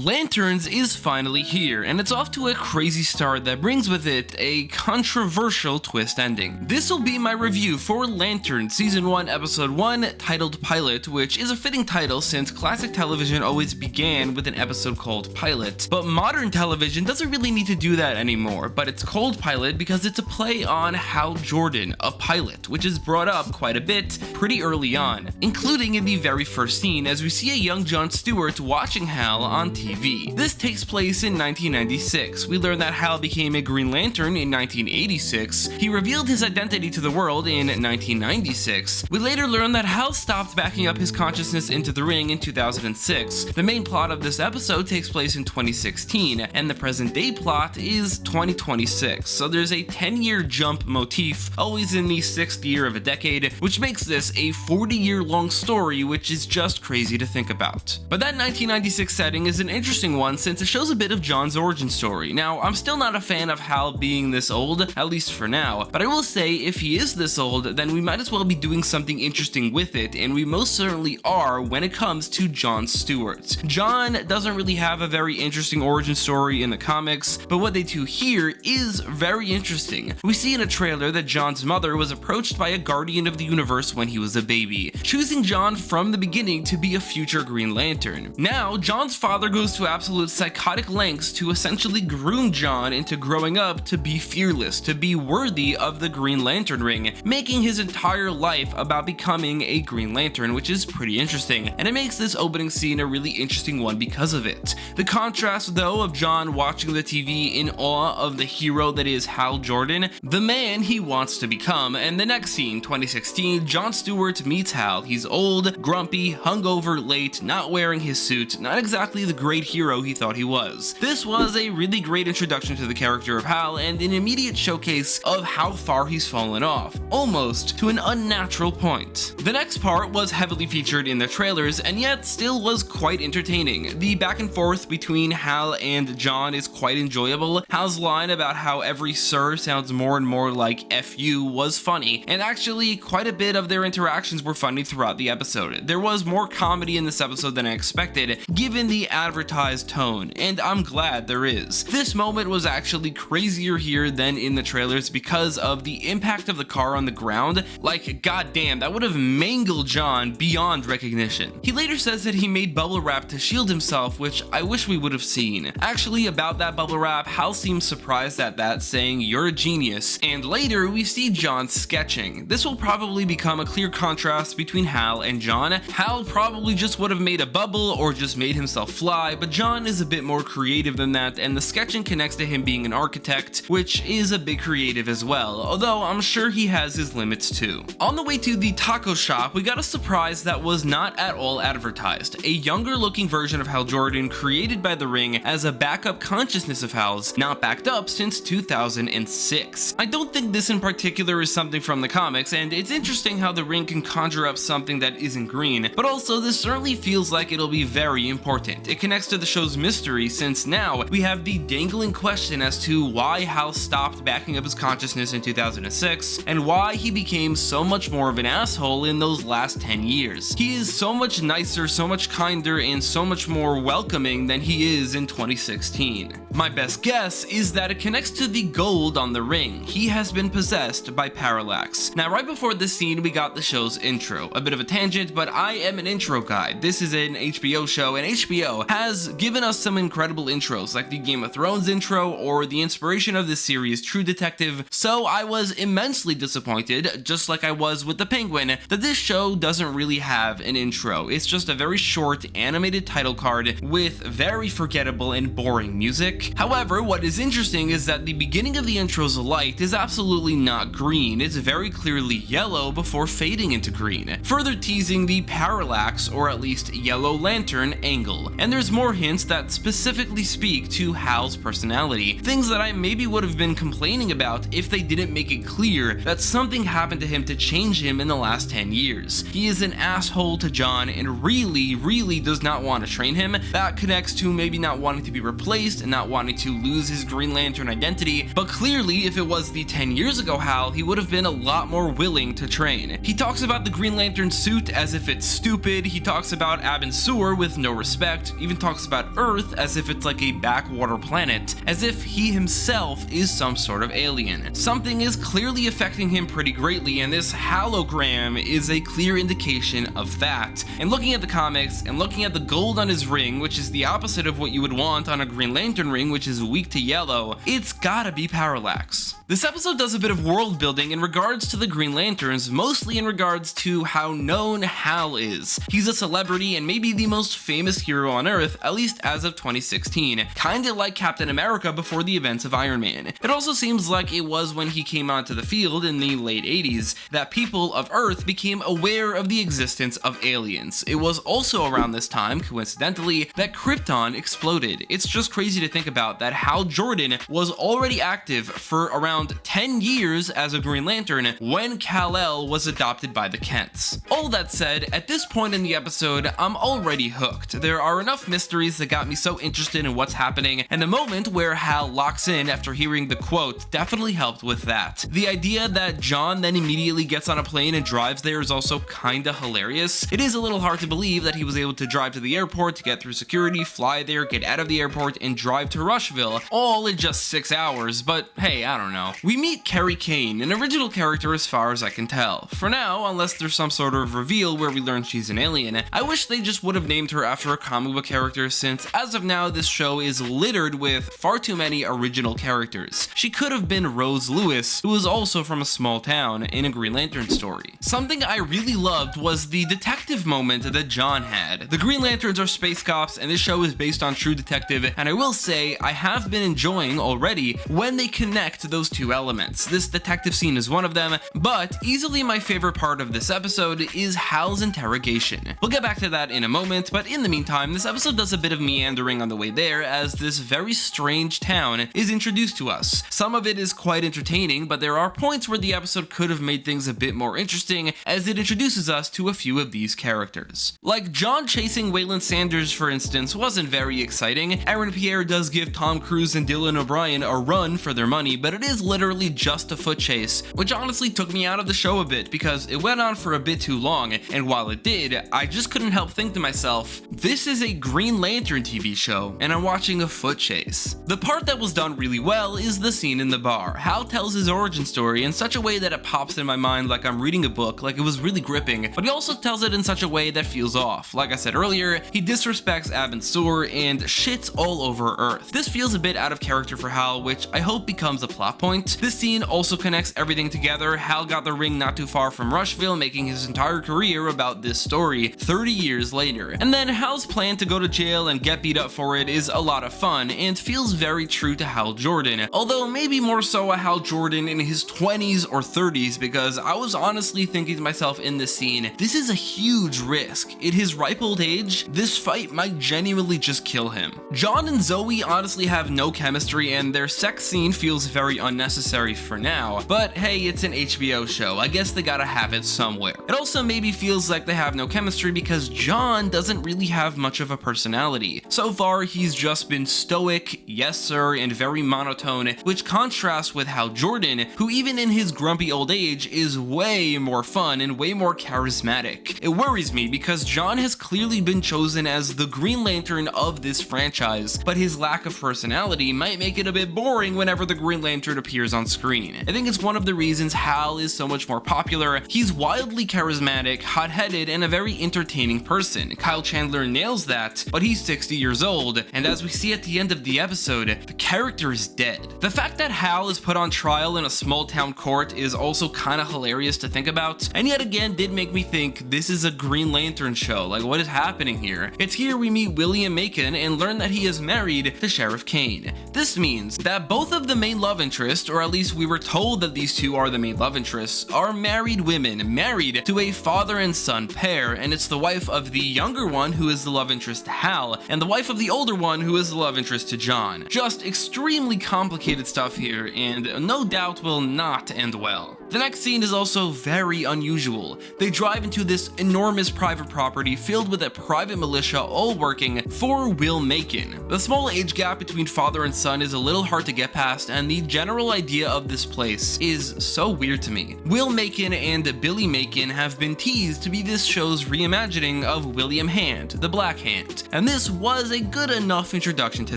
Lanterns is finally here, and it's off to a crazy start that brings with it a controversial twist ending. This will be my review for Lanterns Season 1 Episode 1, titled Pilot, which is a fitting title since classic television always began with an episode called Pilot. But modern television doesn't really need to do that anymore, but it's called Pilot because it's a play on Hal Jordan, a pilot, which is brought up quite a bit pretty early on, including in the very first scene as we see a young Jon Stewart watching Hal on TV. This takes place in 1996. We learn that Hal became a Green Lantern in 1986. He revealed his identity to the world in 1996. We later learn that Hal stopped backing up his consciousness into the ring in 2006. The main plot of this episode takes place in 2016, and the present day plot is 2026. So there's a 10-year jump motif, always in the 6th year of a decade, which makes this a 40-year long story, which is just crazy to think about. But that 1996 setting is an interesting one since it shows a bit of Jon's origin story. Now, I'm still not a fan of Hal being this old, at least for now, but I will say if he is this old, then we might as well be doing something interesting with it, and we most certainly are when it comes to Jon Stewart. Jon doesn't really have a very interesting origin story in the comics, but what they do here is very interesting. We see in a trailer that Jon's mother was approached by a guardian of the universe when he was a baby, choosing Jon from the beginning to be a future Green Lantern. Now, Jon's father goes to absolute psychotic lengths to essentially groom Jon into growing up to be fearless, to be worthy of the Green Lantern ring, making his entire life about becoming a Green Lantern, which is pretty interesting, and it makes this opening scene a really interesting one because of it. The contrast, though, of Jon watching the TV in awe of the hero that is Hal Jordan, the man he wants to become, and the next scene, 2016, Jon Stewart meets Hal. He's old, grumpy, hungover, late, not wearing his suit, not exactly the great hero he thought he was. This was a really great introduction to the character of Hal and an immediate showcase of how far he's fallen off, almost to an unnatural point. The next part was heavily featured in the trailers and yet still was quite entertaining. The back and forth between Hal and Jon is quite enjoyable. Hal's line about how every sir sounds more and more like F you was funny, and actually quite a bit of their interactions were funny throughout the episode. There was more comedy in this episode than I expected, given the advertised tone, and I'm glad there is. This moment was actually crazier here than in the trailers because of the impact of the car on the ground. Like, goddamn, that would have mangled Jon beyond recognition. He later says that he made bubble wrap to shield himself, which I wish we would have seen. Actually, about that bubble wrap, Hal seems surprised at that, saying, "You're a genius," and later we see Jon sketching. This will probably become a clear contrast between Hal and Jon. Hal probably just would have made a bubble or just made himself fly, but Jon is a bit more creative than that, and the sketching connects to him being an architect, which is a bit creative as well, although I'm sure he has his limits too. On the way to the taco shop, we got a surprise that was not at all advertised. A younger looking version of Hal Jordan created by the ring as a backup consciousness of Hal's, not backed up since 2006. I don't think this in particular is something from the comics, and it's interesting how the ring can conjure up something that isn't green, but also this certainly feels like it'll be very important. It connects to the show's mystery since now we have the dangling question as to why Hal stopped backing up his consciousness in 2006 and why he became so much more of an asshole in those last 10 years. He is so much nicer, so much kinder, and so much more welcoming than he is in 2016. My best guess is that it connects to the gold on the ring. He has been possessed by Parallax. Now, right before this scene, we got the show's intro. A bit of a tangent, but I am an intro guy. This is an HBO show, and HBO has given us some incredible intros, like the Game of Thrones intro or the inspiration of this series, True Detective. So I was immensely disappointed, just like I was with The Penguin, that this show doesn't really have an intro. It's just a very short animated title card with very forgettable and boring music. However, what is interesting is that the beginning of the intro's light is absolutely not green. It's very clearly yellow before fading into green, further teasing the parallax, or at least yellow lantern, angle. And there's more hints that specifically speak to Hal's personality, things that I maybe would have been complaining about if they didn't make it clear that something happened to him to change him in the last 10 years. He is an asshole to Jon and really does not want to train him. That connects to maybe not wanting to be replaced and not wanting to lose his Green Lantern identity, but clearly if it was the 10 years ago Hal, he would have been a lot more willing to train. He talks about the Green Lantern suit as if it's stupid. He talks about Ab and Sewer with no respect, even talks talks about Earth as if it's like a backwater planet, as if he himself is some sort of alien. Something is clearly affecting him pretty greatly, and this hologram is a clear indication of that. And looking at the comics, and looking at the gold on his ring, which is the opposite of what you would want on a Green Lantern ring, which is weak to yellow, it's gotta be Parallax. This episode does a bit of world building in regards to the Green Lanterns, mostly in regards to how known Hal is. He's a celebrity and maybe the most famous hero on Earth, at least as of 2016, kinda like Captain America before the events of Iron Man. It also seems like it was when he came onto the field in the late 80s that people of Earth became aware of the existence of aliens. It was also around this time, coincidentally, that Krypton exploded. It's just crazy to think about that Hal Jordan was already active for around 10 years as a Green Lantern when Kal-El was adopted by the Kents. All that said, at this point in the episode, I'm already hooked. There are enough mysteries that got me so interested in what's happening, and the moment where Hal locks in after hearing the quote definitely helped with that. The idea that John then immediately gets on a plane and drives there is also kinda hilarious. It is a little hard to believe that he was able to drive to the airport, to get through security, fly there, get out of the airport, and drive to Rushville, all in just 6 hours, but hey, I don't know. We meet Carrie Kane, an original character as far as I can tell. For now, unless there's some sort of reveal where we learn she's an alien, I wish they just would have named her after a comic book character, since as of now this show is littered with far too many original characters. She could have been Rose Lewis, who is also from a small town, in a Green Lantern story. Something I really loved was the detective moment that John had. The Green Lanterns are space cops, and this show is based on True Detective, and I will say I have been enjoying already when they connect those two elements. This detective scene is one of them, but easily my favorite part of this episode is Hal's interrogation. We'll get back to that in a moment, but in the meantime, this episode does a bit of meandering on the way there as this very strange town is introduced to us. Some of it is quite entertaining, but there are points where the episode could have made things a bit more interesting as it introduces us to a few of these characters. Like John chasing Waylon Sanders, for instance, wasn't very exciting. Aaron Pierre does give Tom Cruise and Dylan O'Brien a run for their money, but it is literally just a foot chase, which honestly took me out of the show a bit because it went on for a bit too long, and while it did, I just couldn't help think to myself, this is a Green Lantern TV show, and I'm watching a foot chase. The part that was done really well is the scene in the bar. Hal tells his origin story in such a way that it pops in my mind like I'm reading a book, like it was really gripping, but he also tells it in such a way that feels off. Like I said earlier, he disrespects Ab and Sur and shits all over Earth. This feels a bit out of character for Hal, which I hope becomes a plot point. This scene also connects everything together. Hal got the ring not too far from Rushville, making his entire career about this story 30 years later. And then Hal's plan to go to jail and get beat up for it is a lot of fun and feels very true to Hal Jordan, although maybe more so a Hal Jordan in his 20s or 30s, because I was honestly thinking to myself in this scene, this is a huge risk. At his ripe old age, this fight might genuinely just kill him. John and Zoe honestly have no chemistry, and their sex scene feels very unnecessary for now, but hey, it's an HBO show, I guess they gotta have it somewhere. It also maybe feels like they have no chemistry because John doesn't really have much of a personality. So far, he's just been stoic, yes sir, and very monotone, which contrasts with Hal Jordan, who even in his grumpy old age is way more fun and way more charismatic. It worries me because John has clearly been chosen as the Green Lantern of this franchise, but his lack of personality might make it a bit boring whenever the Green Lantern appears on screen. I think it's one of the reasons Hal is so much more popular. He's wildly charismatic, hot-headed, and a very entertaining person. Kyle Chandler nails that, but he's 60 years old, and as we see at the end of the episode, the character is dead. The fact that Hal is put on trial in a small town court is also kinda hilarious to think about, and yet again did make me think this is a Green Lantern show, like what is happening here? It's here we meet William Macon and learn that he is married to Sheriff Kane. This means that both of the main love interests, or at least we were told that these two are the main love interests, are married women, married to a father and son pair, and it's the wife of the younger one who is the love interest to Hal, and the wife of the older one who is the love interest to John. Just extremely complicated stuff here, and no doubt will not end well. The next scene is also very unusual. They drive into this enormous private property filled with a private militia all working for Will Macon. The small age gap between father and son is a little hard to get past, and the general idea of this place is so weird to me. Will Macon and Billy Macon have been teased to be this show's reimagining of William Hand, the Black Hand, and this was a good enough introduction to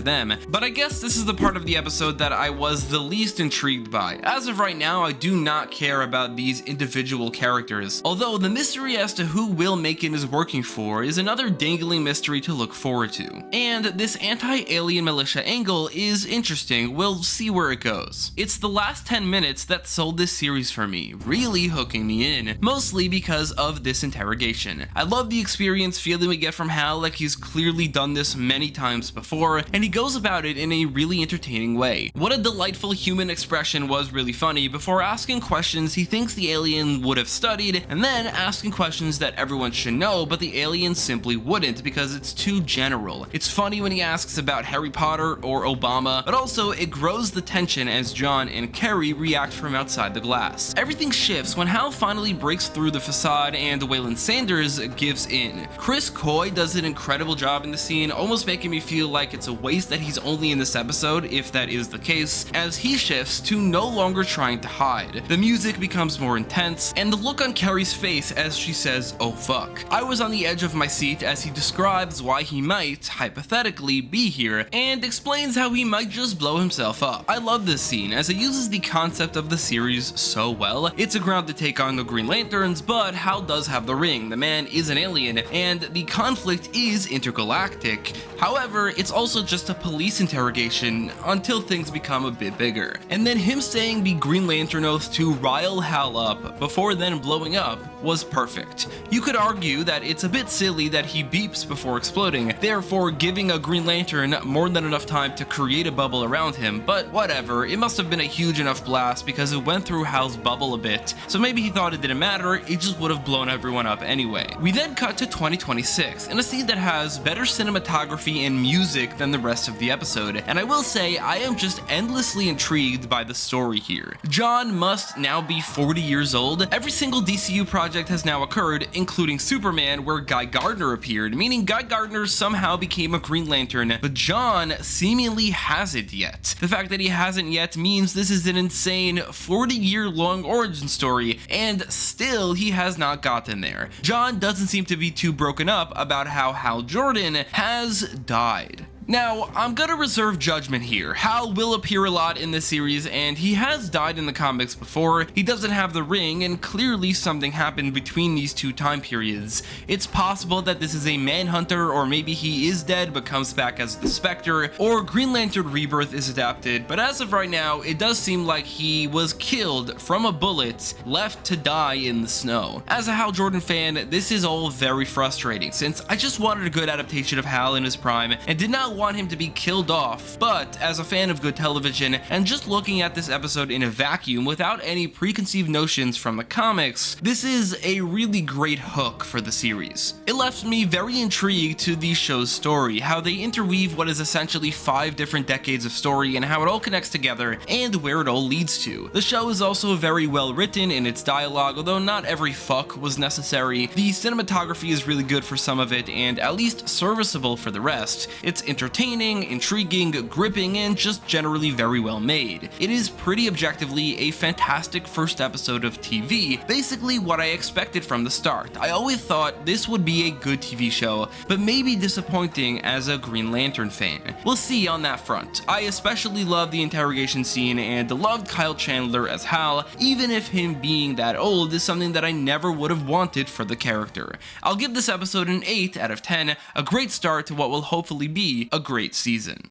them, but I guess this is the part of the episode that I was the least intrigued by. As of right now, I do not care about these individual characters, although the mystery as to who Will Macon is working for is another dangling mystery to look forward to. And this anti-alien militia angle is interesting, we'll see where it goes. It's the last 10 minutes that sold this series for me, really hooking me in, mostly because of this interrogation. I love the experience feeling we get from Hal like he's clearly done this many times before, and he goes about it in a really entertaining way. What a delightful human expression was really funny before asking questions he thinks the alien would have studied, and then asking questions that everyone should know but the alien simply wouldn't because it's too general. It's funny when he asks about Harry Potter or Obama, but also it grows the tension as John and Carrie react from outside the glass. Everything shifts when Hal finally breaks through the facade and Waylon Sanders gives in. Chris Coy does an incredible job in the scene, almost making me feel like it's a waste that he's only in this episode, if that is the case, as he shifts to no longer trying to hide. The music becomes more intense, and the look on Carrie's face as she says, "Oh fuck." I was on the edge of my seat as he describes why he might, hypothetically, be here, and explains how he might just blow himself up. I love this scene as it uses the concept of the series so well. It's a grounded take on the Green Lanterns, but Hal does have the ring, the man is an alien, and the conflict is intergalactic. However, it's also just a police interrogation until things become a bit bigger. And then him saying the Green Lantern oath to rile Hal up before then blowing up was perfect. You could argue that it's a bit silly that he beeps before exploding, therefore giving a Green Lantern more than enough time to create a bubble around him, but whatever, it must have been a huge enough blast because it went through Hal's bubble a bit, so maybe he thought it didn't matter, it just would have blown everyone up anyway. We then cut to 2026, in a scene that has better cinematography and music than the rest of the episode, and I will say I am just endlessly intrigued by the story here. John must now be 40 years old. Every single DCU project has now occurred, including Superman, where Guy Gardner appeared, meaning Guy Gardner somehow became a Green Lantern, but John seemingly hasn't yet. The fact that he hasn't yet means this is an insane 40-year-long origin story, and still he has not gotten there. John doesn't seem to be too broken up about how Hal Jordan has died. Now, I'm gonna reserve judgment here. Hal will appear a lot in this series, and he has died in the comics before. He doesn't have the ring, and clearly something happened between these two time periods. It's possible that this is a Manhunter, or maybe he is dead but comes back as the Spectre, or Green Lantern Rebirth is adapted, but as of right now, it does seem like he was killed from a bullet, left to die in the snow. As a Hal Jordan fan, this is all very frustrating, since I just wanted a good adaptation of Hal in his prime, and did not want him to be killed off, but as a fan of good television and just looking at this episode in a vacuum without any preconceived notions from the comics, this is a really great hook for the series. It left me very intrigued to the show's story, how they interweave what is essentially 5 different decades of story and how it all connects together and where it all leads to. The show is also very well written in its dialogue, although not every fuck was necessary. The cinematography is really good for some of it and at least serviceable for the rest. It's entertaining, intriguing, gripping, and just generally very well made. It is pretty objectively a fantastic first episode of TV, basically what I expected from the start. I always thought this would be a good TV show, but maybe disappointing as a Green Lantern fan. We'll see on that front. I especially love the interrogation scene and loved Kyle Chandler as Hal, even if him being that old is something that I never would have wanted for the character. I'll give this episode an 8 out of 10, a great start to what will hopefully be a great season.